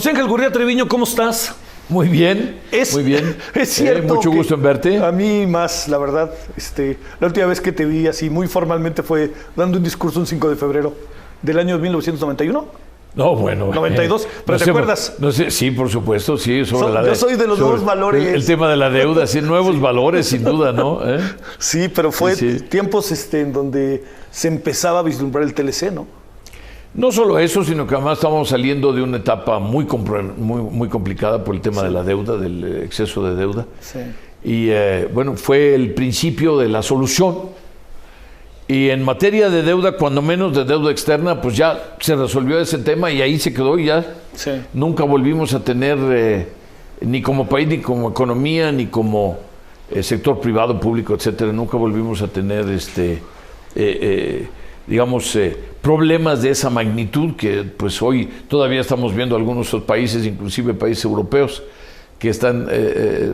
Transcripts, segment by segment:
José Ángel Gurría Treviño, ¿cómo estás? Muy bien, muy bien. Es cierto. Mucho gusto en verte. A mí más, la verdad. La última vez que te vi así muy formalmente fue dando un discurso un 5 de febrero del año 1991. No, bueno. 92, pero no ¿te acuerdas? No sé, sí, por supuesto, sí. Yo soy de los nuevos valores. El tema de la deuda, sí, nuevos valores, sin duda, ¿no? Sí, pero fue sí. tiempos en donde se empezaba a vislumbrar el TLC, ¿no? No solo eso, sino que además estábamos saliendo de una etapa muy complicada por el tema de la deuda, del exceso de deuda. Sí. Y bueno, fue el principio de la solución. Y en materia de deuda, cuando menos de deuda externa, pues ya se resolvió ese tema y ahí se quedó y ya nunca volvimos a tener, ni como país, ni como economía, ni como sector privado, público, etcétera, nunca volvimos a tener, problemas de esa magnitud que pues hoy todavía estamos viendo algunos otros países, inclusive países europeos, que están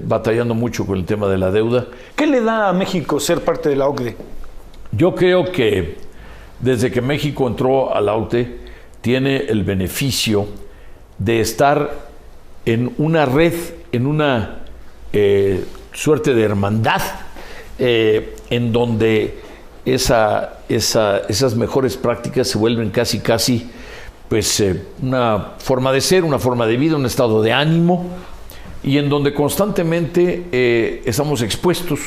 batallando mucho con el tema de la deuda. ¿Qué le da a México ser parte de la OCDE? Yo creo que desde que México entró a la OCDE tiene el beneficio de estar en una red, en una suerte de hermandad, en donde esas mejores prácticas se vuelven casi pues una forma de ser, una forma de vida, un estado de ánimo, y en donde constantemente estamos expuestos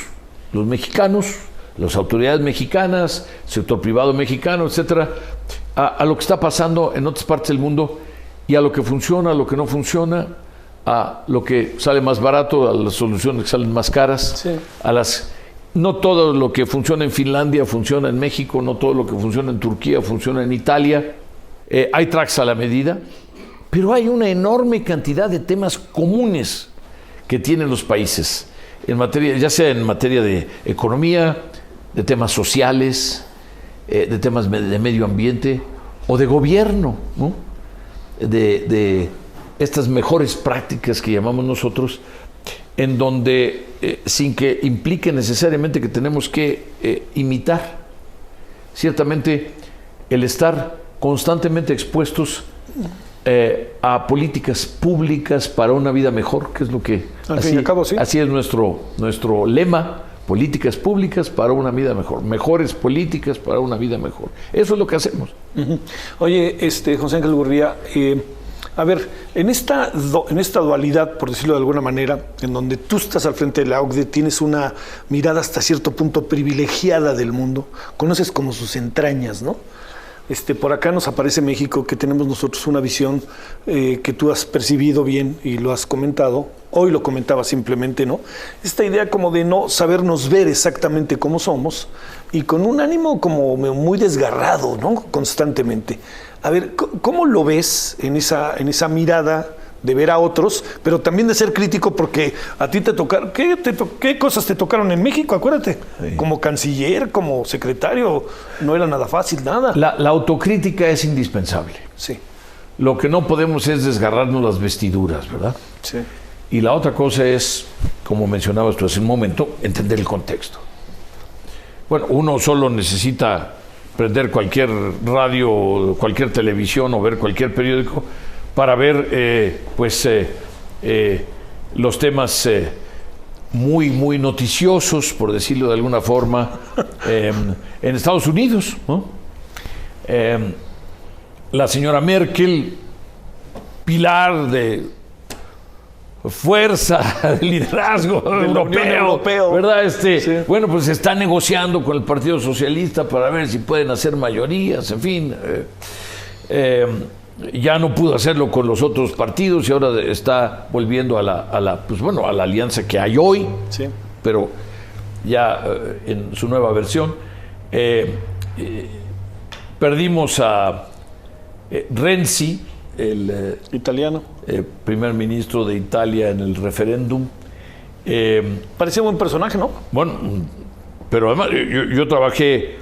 los mexicanos, las autoridades mexicanas, sector privado mexicano, etcétera, a lo que está pasando en otras partes del mundo y a lo que funciona, a lo que no funciona, a lo que sale más barato, a las soluciones que salen más caras, sí. No todo lo que funciona en Finlandia funciona en México, no todo lo que funciona en Turquía funciona en Italia. Hay tracks a la medida, pero hay una enorme cantidad de temas comunes que tienen los países, en materia, ya sea en materia de economía, de temas sociales, de temas de medio ambiente o de gobierno, ¿no? De estas mejores prácticas que llamamos nosotros, en donde sin que implique necesariamente que tenemos que imitar, ciertamente el estar constantemente expuestos a políticas públicas para una vida mejor, que es lo que así es nuestro lema: políticas públicas para una vida mejor, mejores políticas para una vida mejor. Eso es lo que hacemos. Uh-huh. Oye, José Ángel Gurría, a ver, en esta dualidad, por decirlo de alguna manera, en donde tú estás al frente de la OCDE, tienes una mirada hasta cierto punto privilegiada del mundo, conoces como sus entrañas, ¿no? Por acá nos aparece México, que tenemos nosotros una visión que tú has percibido bien y lo has comentado. Hoy lo comentaba simplemente, ¿no? Esta idea como de no sabernos ver exactamente cómo somos y con un ánimo como muy desgarrado, ¿no? Constantemente. A ver, ¿cómo lo ves en esa mirada de ver a otros, pero también de ser crítico, porque a ti te tocaron, ¿qué cosas te tocaron en México? Acuérdate, sí. Como canciller, como secretario, no era nada fácil, nada. La autocrítica es indispensable. Sí. Lo que no podemos es desgarrarnos las vestiduras, ¿verdad? Sí. Y la otra cosa es, como mencionabas tú hace un momento, entender el contexto. Bueno, uno solo necesita prender cualquier radio, cualquier televisión o ver cualquier periódico para ver los temas muy noticiosos, por decirlo de alguna forma, en Estados Unidos, ¿no? La señora Merkel, pilar de fuerza, de liderazgo europeo, ¿verdad? Sí. Bueno, pues está negociando con el Partido Socialista para ver si pueden hacer mayorías, en fin. Ya no pudo hacerlo con los otros partidos y ahora está volviendo a la alianza que hay hoy, sí. Pero ya en su nueva versión. Perdimos a Renzi, el italiano, primer ministro de Italia en el referéndum. Parecía buen personaje, ¿no? Bueno, pero además yo trabajé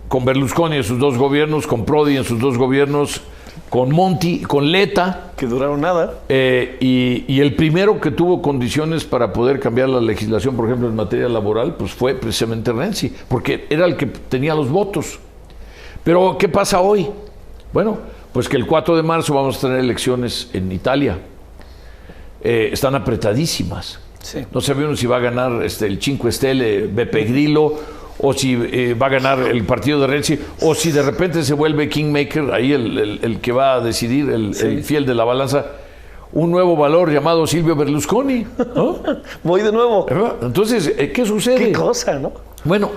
con Berlusconi en sus dos gobiernos, con Prodi en sus dos gobiernos, con Monti, con Letta. Que duraron nada. Y el primero que tuvo condiciones para poder cambiar la legislación, por ejemplo, en materia laboral, pues fue precisamente Renzi, porque era el que tenía los votos. Pero, ¿qué pasa hoy? Bueno, Pues que el 4 de marzo vamos a tener elecciones en Italia. Están apretadísimas. Sí. No sabe uno si va a ganar el 5 Stelle, Beppe Grillo, o si va a ganar el partido de Renzi, o si de repente se vuelve Kingmaker, ahí el que va a decidir, el fiel de la balanza, un nuevo valor llamado Silvio Berlusconi, ¿no? Voy de nuevo. Entonces, ¿qué sucede? Qué cosa, ¿no? Bueno,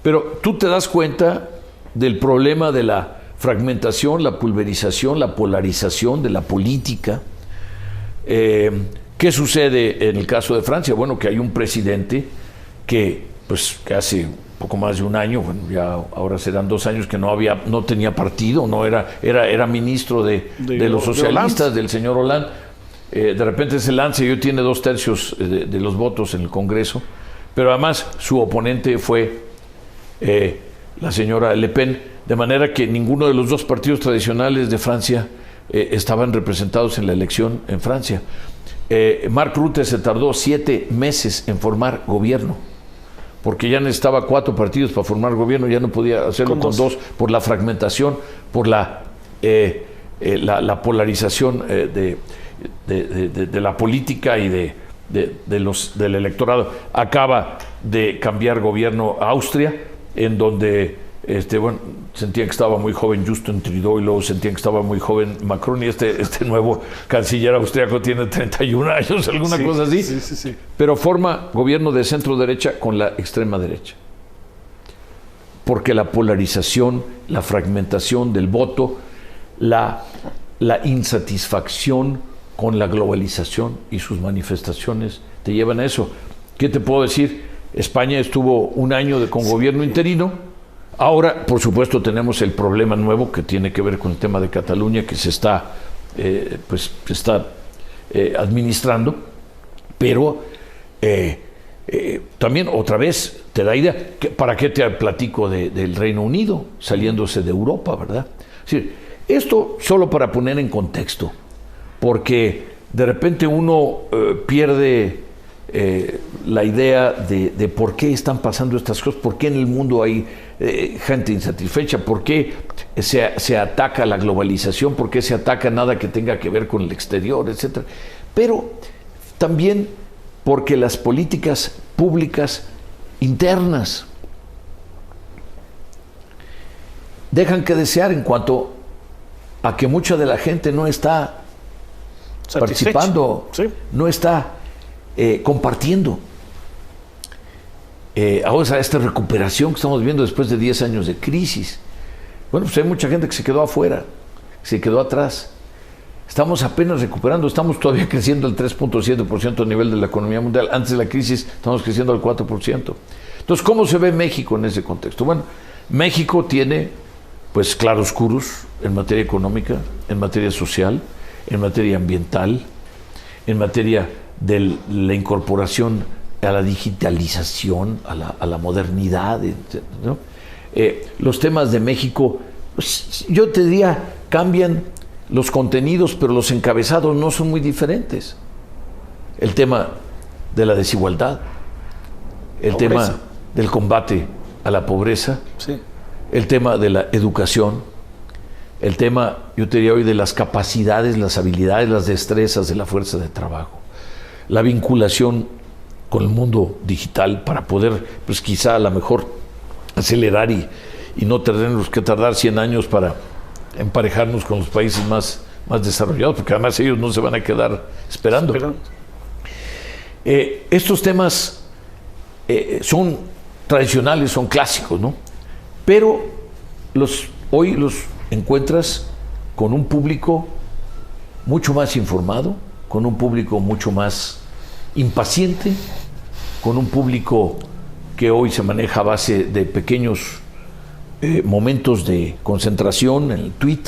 pero tú te das cuenta del problema de la fragmentación, la pulverización, la polarización de la política. ¿Qué sucede en el caso de Francia? Bueno, que hay un presidente que hace poco más de un año, bueno, ya ahora serán 2 años que no tenía partido, no era ministro de los socialistas, del señor Hollande. De repente se lanza y hoy tiene 2/3 de los votos en el Congreso, pero además su oponente fue la señora Le Pen, de manera que ninguno de los 2 partidos tradicionales de Francia estaban representados en la elección en Francia. Mark Rutte se tardó 7 meses en formar gobierno, porque ya necesitaba 4 partidos para formar gobierno, ya no podía hacerlo con 2 por la fragmentación, por la polarización de la política y del electorado. Acaba de cambiar gobierno Austria, en donde sentían que estaba muy joven Justin Trudeau y luego sentían que estaba muy joven Macron, y este nuevo canciller austriaco tiene 31 años, alguna cosa así. Sí. Pero forma gobierno de centro derecha con la extrema derecha. Porque la polarización, la fragmentación del voto, la insatisfacción con la globalización y sus manifestaciones te llevan a eso. ¿Qué te puedo decir? España estuvo un año con gobierno interino. Ahora, por supuesto, tenemos el problema nuevo que tiene que ver con el tema de Cataluña, que se está administrando, pero también otra vez te da idea, ¿para qué te platico del Reino Unido saliéndose de Europa, verdad? Es decir, esto solo para poner en contexto, porque de repente uno pierde la idea de por qué están pasando estas cosas, por qué en el mundo hay gente insatisfecha, por qué se ataca la globalización, por qué se ataca nada que tenga que ver con el exterior, etcétera. Pero también porque las políticas públicas internas dejan que desear en cuanto a que mucha de la gente no está participando, no está compartiendo. Ahora esta recuperación que estamos viendo después de 10 años de crisis, bueno, pues hay mucha gente que se quedó afuera, se quedó atrás. Estamos apenas recuperando, estamos todavía creciendo al 3.7% a nivel de la economía mundial. Antes de la crisis estamos creciendo al 4%. Entonces, ¿cómo se ve México en ese contexto? Bueno, México tiene pues claroscuros en materia económica, en materia social, en materia ambiental, en materia de la incorporación a la digitalización, a la modernidad, ¿no? Los temas de México, pues, yo te diría, cambian los contenidos, pero los encabezados no son muy diferentes. El tema de la desigualdad, el tema del combate a la pobreza, el tema de la educación, el tema, yo te diría hoy, de las capacidades, las habilidades, las destrezas de la fuerza de trabajo, la vinculación con el mundo digital para poder, pues quizá a lo mejor acelerar y no tenernos que tardar 100 años para emparejarnos con los países más desarrollados, porque además ellos no se van a quedar esperando. Estos temas son tradicionales, son clásicos, ¿no? Pero hoy los encuentras con un público mucho más informado, con un público mucho más impaciente, con un público que hoy se maneja a base de pequeños momentos de concentración en el tweet,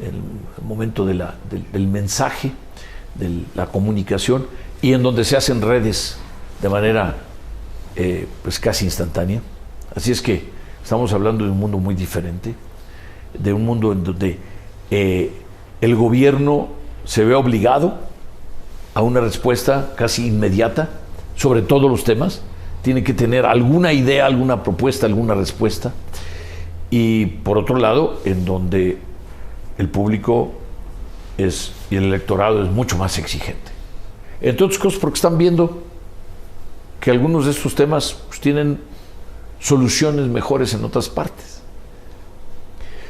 en el momento del mensaje, de la comunicación, y en donde se hacen redes de manera pues casi instantánea. Así es que estamos hablando de un mundo muy diferente, de un mundo en donde el gobierno se ve obligado a una respuesta casi inmediata sobre todos los temas. Tiene que tener alguna idea, alguna propuesta, alguna respuesta. Y por otro lado, en donde el público y el electorado es mucho más exigente. Entre otras cosas porque están viendo que algunos de estos temas pues, tienen soluciones mejores en otras partes.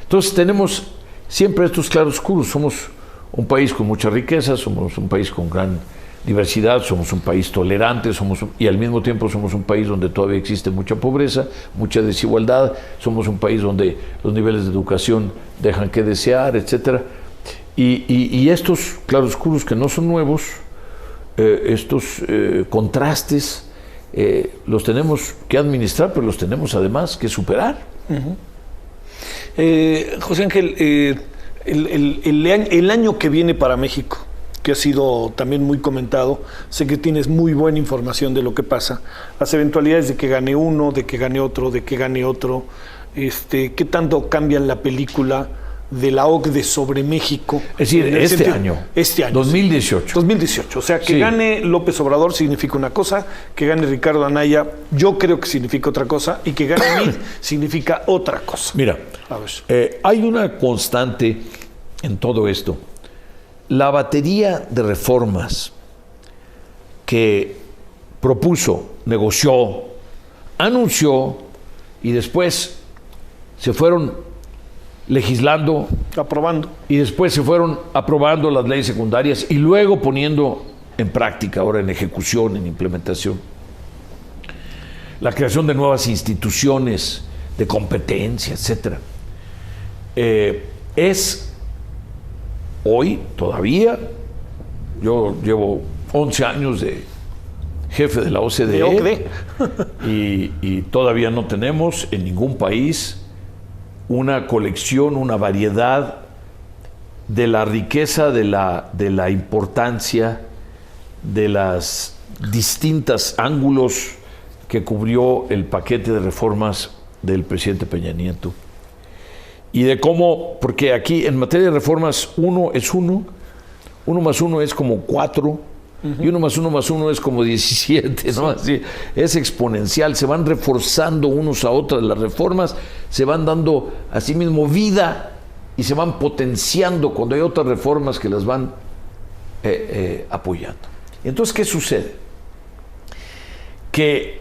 Entonces tenemos siempre estos claroscuros. Somos un país con mucha riqueza, somos un país con gran diversidad, somos un país tolerante, y al mismo tiempo somos un país donde todavía existe mucha pobreza, mucha desigualdad, somos un país donde los niveles de educación dejan que desear, etc. Y estos claroscuros que no son nuevos, estos contrastes, los tenemos que administrar, pero los tenemos además que superar. José Ángel, el año que viene para México, que ha sido también muy comentado, sé que tienes muy buena información de lo que pasa, las eventualidades de que gane uno, de que gane otro, de que gane otro, ¿qué tanto cambian la película de la OCDE sobre México? Es decir, este año, 2018. Sí, 2018, o sea, que sí. Gane López Obrador significa una cosa, que gane Ricardo Anaya, yo creo que significa otra cosa, y que gane Mid significa otra cosa. Mira, hay una constante en todo esto. La batería de reformas que propuso, negoció, anunció y después se fueron legislando, aprobando, y después se fueron aprobando las leyes secundarias y luego poniendo en práctica, ahora en ejecución, en implementación. La creación de nuevas instituciones de competencia, etcétera. Es hoy todavía, yo llevo 11 años de jefe de la OCDE y todavía no tenemos en ningún país una colección, una variedad de la riqueza, de la importancia, de las distintos ángulos que cubrió el paquete de reformas del presidente Peña Nieto. Y de cómo, porque aquí en materia de reformas uno es uno más uno es como 4, y uno más uno es como 17, ¿no? Así, es exponencial, se van reforzando unos a otros, las reformas se van dando a sí mismo vida y se van potenciando cuando hay otras reformas que las van apoyando. Entonces, ¿qué sucede? Que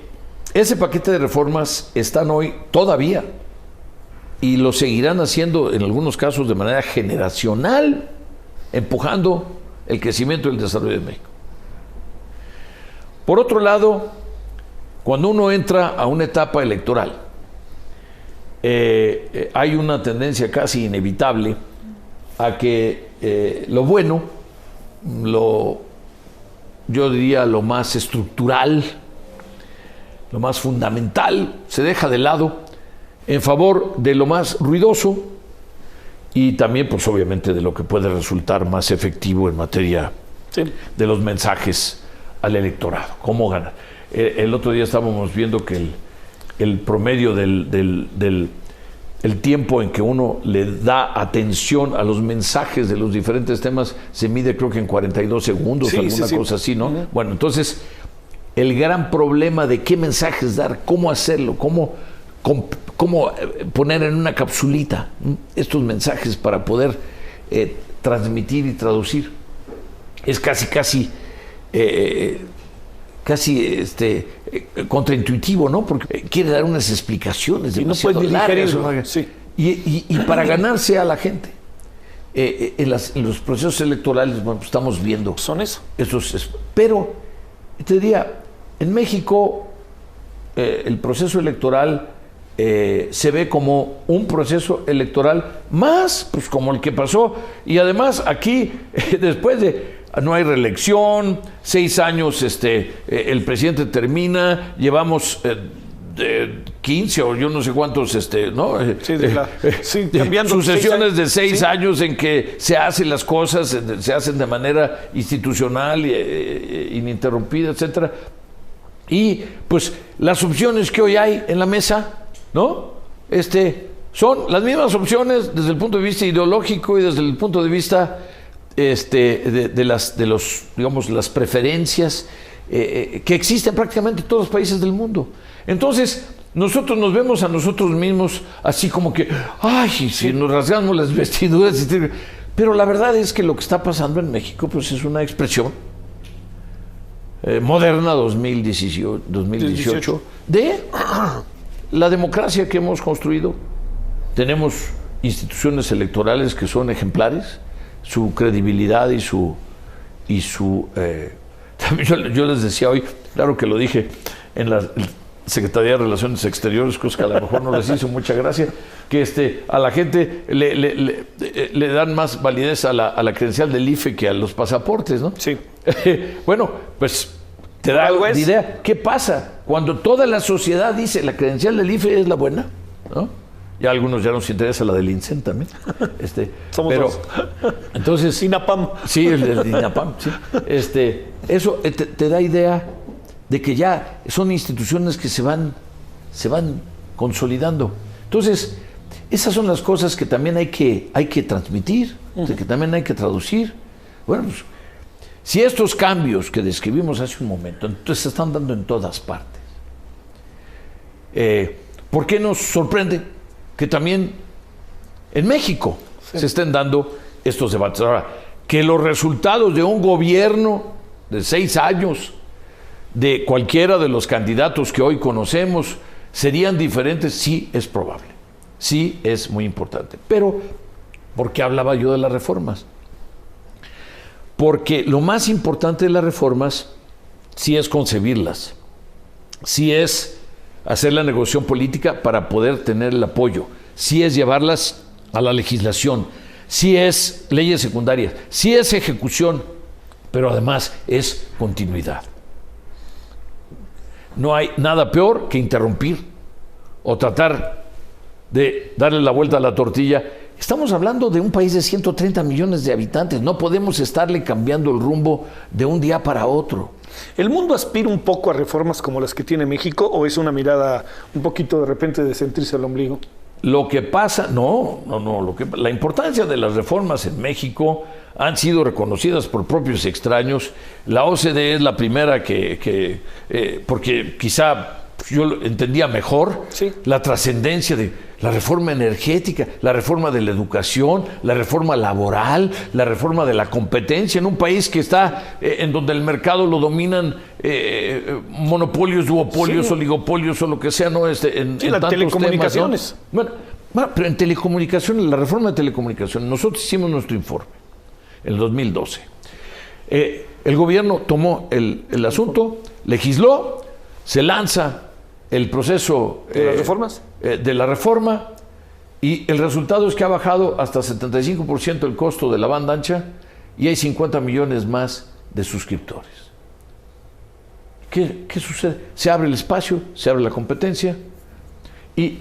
ese paquete de reformas están hoy todavía, y lo seguirán haciendo en algunos casos de manera generacional, empujando el crecimiento y el desarrollo de México. Por otro lado, cuando uno entra a una etapa electoral, hay una tendencia casi inevitable a que lo bueno, yo diría lo más estructural, lo más fundamental, se deja de lado en favor de lo más ruidoso y también, pues obviamente, de lo que puede resultar más efectivo en materia de los mensajes al electorado. ¿Cómo ganar? El otro día estábamos viendo que el promedio del tiempo en que uno le da atención a los mensajes de los diferentes temas se mide, creo que en 42 segundos, alguna cosa así, ¿no? Bueno, entonces, el gran problema de qué mensajes dar, cómo hacerlo, cómo poner en una capsulita estos mensajes para poder transmitir y traducir, es casi contraintuitivo, ¿no? Porque quiere dar unas explicaciones demasiado largas, ¿no? Sí. Y para ganarse a la gente. En los procesos electorales, bueno, pues estamos viendo. Son eso. Pero, te diría, en México, el proceso electoral se ve como un proceso electoral más, pues como el que pasó. Y además, aquí, después de no hay reelección, 6 años el presidente termina, llevamos 15 o yo no sé cuántos, ¿no? Cambiando sucesiones de 6 años en que se hacen las cosas, se hacen de manera institucional, ininterrumpida, etcétera. Y pues las opciones que hoy hay en la mesa, ¿no? Son las mismas opciones desde el punto de vista ideológico y desde el punto de vista las preferencias que existen prácticamente en todos los países del mundo. Entonces, nosotros nos vemos a nosotros mismos así como que, ay, si nos rasgamos las vestiduras. Pero la verdad es que lo que está pasando en México pues es una expresión moderna 2018 de la democracia que hemos construido. Tenemos instituciones electorales que son ejemplares, su credibilidad y su también yo les decía hoy, claro que lo dije en la Secretaría de Relaciones Exteriores, cosa que a lo mejor no les hizo mucha gracia, que a la gente le dan más validez a la credencial del IFE que a los pasaportes, ¿no? Sí. Bueno, pues te da la idea. ¿Qué pasa cuando toda la sociedad dice la credencial del IFE es la buena? ¿No? Ya a algunos ya nos interesa la del INSEN también. Somos dos. Entonces, INAPAM. Sí, el INAPAM, sí. Eso te da idea de que ya son instituciones que se van consolidando. Entonces, esas son las cosas que también hay que transmitir, que también hay que traducir. Bueno, pues, si estos cambios que describimos hace un momento, entonces se están dando en todas partes, ¿por qué nos sorprende que también en México se estén dando estos debates? Ahora, que los resultados de un gobierno de 6 años de cualquiera de los candidatos que hoy conocemos serían diferentes, sí es probable, sí es muy importante. Pero, ¿por qué hablaba yo de las reformas? Porque lo más importante de las reformas sí es concebirlas, sí es hacer la negociación política para poder tener el apoyo, sí es llevarlas a la legislación, sí es leyes secundarias, sí es ejecución, pero además es continuidad. No hay nada peor que interrumpir o tratar de darle la vuelta a la tortilla. Estamos hablando de un país de 130 millones de habitantes. No podemos estarle cambiando el rumbo de un día para otro. ¿El mundo aspira un poco a reformas como las que tiene México o es una mirada un poquito de repente de sentirse al ombligo? Lo que pasa, la importancia de las reformas en México han sido reconocidas por propios extraños. La OCDE es la primera porque quizá yo lo entendía mejor, sí, la trascendencia de la reforma energética, la reforma de la educación, la reforma laboral, la reforma de la competencia en un país que está en donde el mercado lo dominan monopolios, duopolios, sí, oligopolios o lo que sea, ¿no? En tantos telecomunicaciones. Temas, ¿no? Bueno, pero en telecomunicaciones, la reforma de telecomunicaciones, nosotros hicimos nuestro informe en el 2012. El gobierno tomó el asunto, legisló, se lanza el proceso ¿de las reformas? De la reforma, y el resultado es que ha bajado hasta 75% el costo de la banda ancha y hay 50 millones más de suscriptores. ¿Qué sucede? Se abre el espacio, se abre la competencia y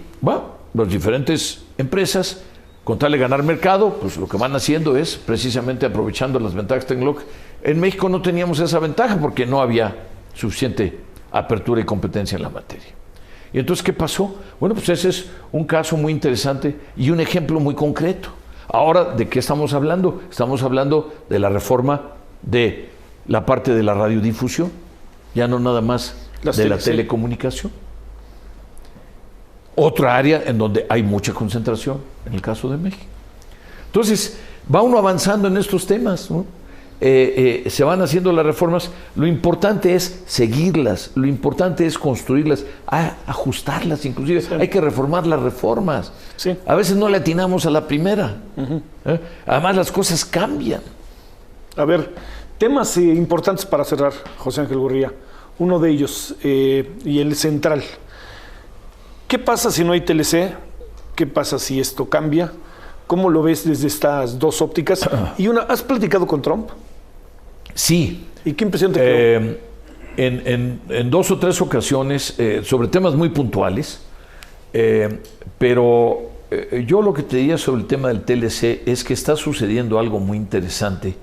las diferentes empresas, con tal de ganar mercado, pues lo que van haciendo es precisamente aprovechando las ventajas tecnológicas. En México no teníamos esa ventaja porque no había suficiente apertura y competencia en la materia. Y entonces, ¿qué pasó? Bueno, pues ese es un caso muy interesante y un ejemplo muy concreto. Ahora, ¿de qué estamos hablando? Estamos hablando de la reforma de la parte de la radiodifusión, ya no nada más de la telecomunicación. Otra área en donde hay mucha concentración, en el caso de México. Entonces, va uno avanzando en estos temas, ¿no? Se van haciendo las reformas. Lo importante es seguirlas, lo importante es construirlas, ajustarlas inclusive. Sí. Hay que reformar las reformas. Sí. A veces no le atinamos a la primera. Además, las cosas cambian. A ver, temas importantes para cerrar, José Ángel Gurría. Uno de ellos, y el central. ¿Qué pasa si no hay TLC? ¿Qué pasa si esto cambia? ¿Cómo lo ves desde estas dos ópticas? Y ¿has platicado con Trump? Sí. ¿Y qué impresión te quedó? En 2 o 3 ocasiones, sobre temas muy puntuales, pero yo lo que te diría sobre el tema del TLC es que está sucediendo algo muy interesante,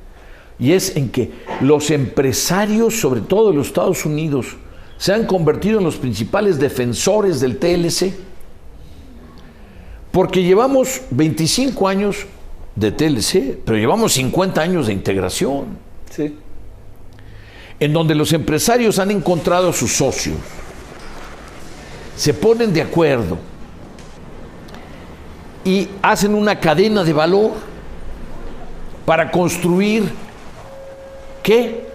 y es en que los empresarios, sobre todo de los Estados Unidos, se han convertido en los principales defensores del TLC. Porque llevamos 25 años de TLC, pero llevamos 50 años de integración. Sí. En donde los empresarios han encontrado a sus socios. se ponen de acuerdo y hacen una cadena de valor para construir, ¿qué?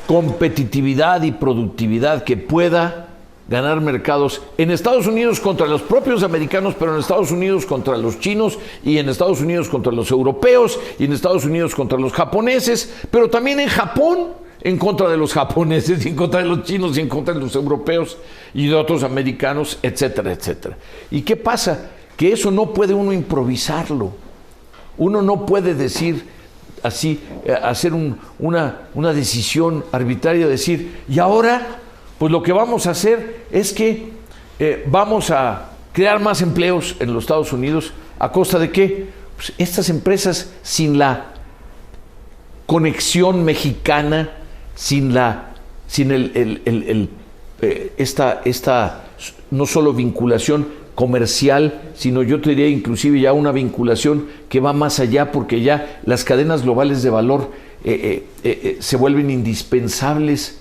Competitividad y productividad que pueda ganar mercados en Estados Unidos contra los propios americanos, pero en Estados Unidos contra los chinos, y en Estados Unidos contra los europeos, y en Estados Unidos contra los japoneses, pero también en Japón en contra de los japoneses, y en contra de los chinos, y en contra de los europeos y de otros americanos, etcétera, etcétera. ¿Y qué pasa? Que eso no puede uno improvisarlo. Uno no puede decir así, hacer una decisión arbitraria, decir, y ahora, pues lo que vamos a hacer es que vamos a crear más empleos en los Estados Unidos. ¿A costa de qué? Pues estas empresas sin la conexión mexicana, sin esta no solo vinculación comercial, sino yo te diría inclusive ya una vinculación que va más allá, porque ya las cadenas globales de valor se vuelven indispensables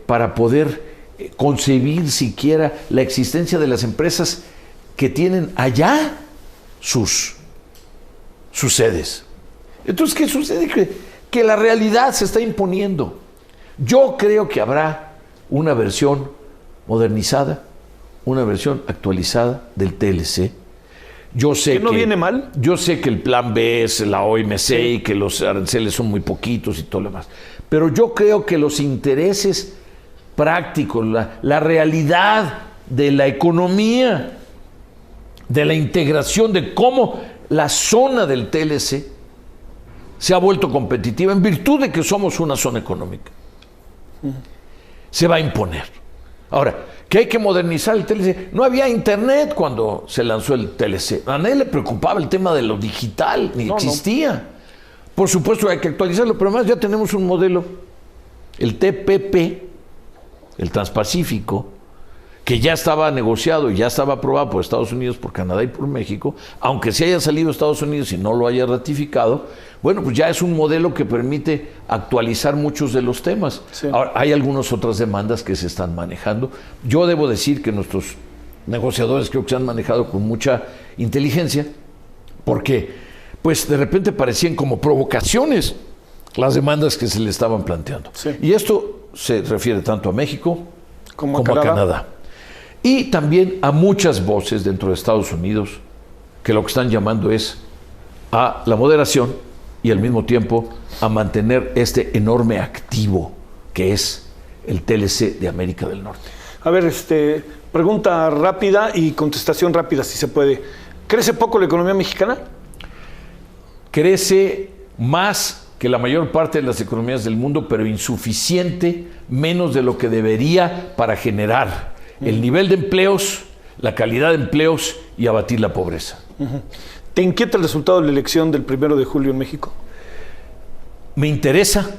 para poder concebir siquiera la existencia de las empresas que tienen allá sus sedes. Entonces, ¿qué sucede? Que la realidad se está imponiendo. Yo creo que habrá una versión modernizada, una versión actualizada del TLC. Yo sé ¿Que no viene mal? Yo sé que el plan B es la OMC, sí, y que los aranceles son muy poquitos y todo lo demás. Pero yo creo que los intereses prácticos, la realidad de la economía, de la integración, de cómo la zona del TLC se ha vuelto competitiva en virtud de que somos una zona económica, se va a imponer. Ahora, que hay que modernizar el TLC. No había internet cuando se lanzó el TLC. A nadie le preocupaba el tema de lo digital, ni existía. No. Por supuesto hay que actualizarlo, pero además ya tenemos un modelo, el TPP, el Transpacífico, que ya estaba negociado y ya estaba aprobado por Estados Unidos, por Canadá y por México, aunque se haya salido Estados Unidos y no lo haya ratificado. Bueno, pues ya es un modelo que permite actualizar muchos de los temas. Sí. Ahora, hay algunas otras demandas que se están manejando. Yo debo decir que nuestros negociadores creo que se han manejado con mucha inteligencia, porque pues de repente parecían como provocaciones las demandas que se le estaban planteando. Sí. Y esto se refiere tanto a México como a Canadá. Y también a muchas voces dentro de Estados Unidos que lo que están llamando es a la moderación y al mismo tiempo a mantener este enorme activo que es el TLC de América del Norte. A ver, pregunta rápida y contestación rápida, si se puede. ¿Crece poco la economía mexicana? Crece más que la mayor parte de las economías del mundo, pero insuficiente, menos de lo que debería para generar el nivel de empleos, la calidad de empleos y abatir la pobreza. ¿Te inquieta el resultado de la elección del 1 de julio en México? Me interesa,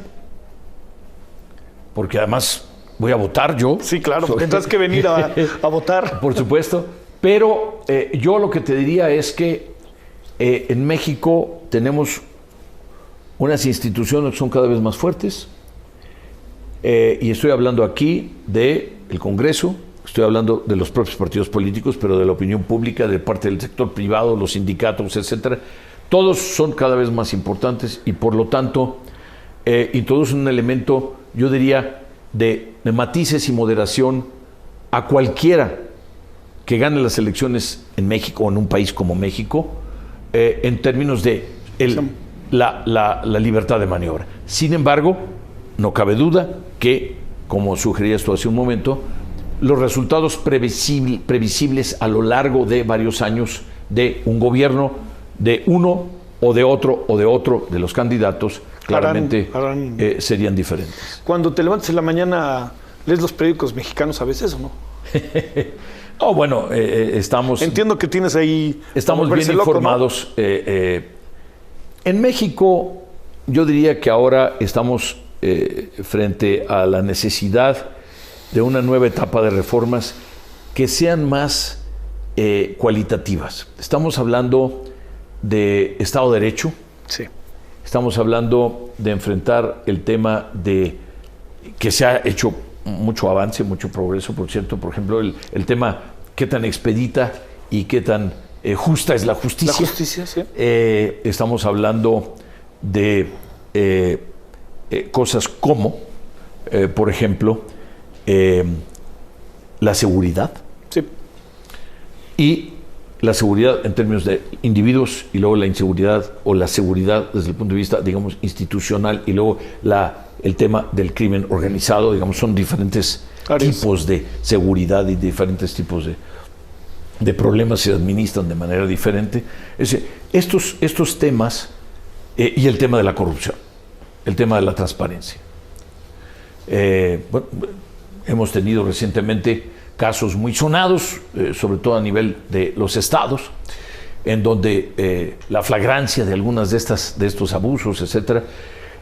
porque además voy a votar yo. Sí, claro, tendrás que venir a votar. Por supuesto, pero yo lo que te diría es que en México tenemos unas instituciones que son cada vez más fuertes, y estoy hablando aquí del Congreso, estoy hablando de los propios partidos políticos, pero de la opinión pública, de parte del sector privado, los sindicatos, etcétera. Todos son cada vez más importantes y por lo tanto introducen un elemento, yo diría, de matices y moderación a cualquiera que gane las elecciones en México o en un país como México, en términos de la libertad de maniobra. Sin embargo, no cabe duda que, como sugerías tú hace un momento, los resultados previsibles a lo largo de varios años de un gobierno, de uno o de otro de los candidatos, claramente serían diferentes. Cuando te levantes en la mañana, ¿lees los periódicos mexicanos a veces o no? Oh, bueno, estamos... Entiendo que tienes ahí... Estamos bien informados. ¿No? En México, yo diría que ahora estamos frente a la necesidad de una nueva etapa de reformas que sean más cualitativas. Estamos hablando de Estado de Derecho. Sí. Estamos hablando de enfrentar el tema de que se ha hecho mucho avance, mucho progreso, por cierto. Por ejemplo, el tema qué tan expedita y qué tan justa es la justicia. La justicia, sí. Estamos hablando de cosas como, por ejemplo, la seguridad. Sí. Y la seguridad en términos de individuos y luego la inseguridad o la seguridad desde el punto de vista, digamos, institucional y luego el tema del crimen organizado, digamos, son diferentes tipos de seguridad y diferentes tipos de problemas se administran de manera diferente. Es decir, estos temas y el tema de la corrupción, el tema de la transparencia. Bueno, hemos tenido recientemente casos muy sonados, sobre todo a nivel de los estados, en donde la flagrancia de algunas de estos abusos, etcétera,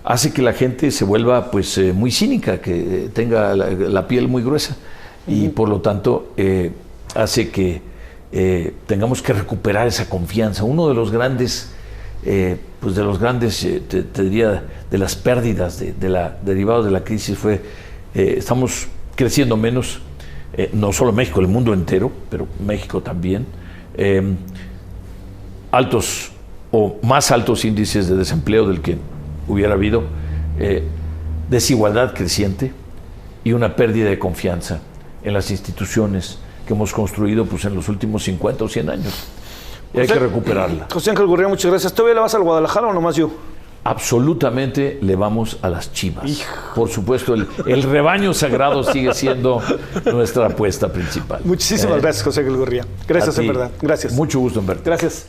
hace que la gente se vuelva pues muy cínica, que tenga la piel muy gruesa y por lo tanto hace que tengamos que recuperar esa confianza. Uno de los grandes, te diría, de las pérdidas derivadas de la crisis fue estamos creciendo menos. No solo México, el mundo entero, pero México también, altos o más altos índices de desempleo del que hubiera habido, desigualdad creciente y una pérdida de confianza en las instituciones que hemos construido pues, en los últimos 50 o 100 años. Y hay que recuperarla. José Ángel Gurría, muchas gracias. ¿Todavía le vas al Guadalajara o nomás yo? Absolutamente le vamos a las Chivas. Por supuesto, el rebaño sagrado sigue siendo nuestra apuesta principal. Muchísimas gracias, José Ángel Gurría. Gracias, en verdad. Gracias. Mucho gusto en verte. Gracias.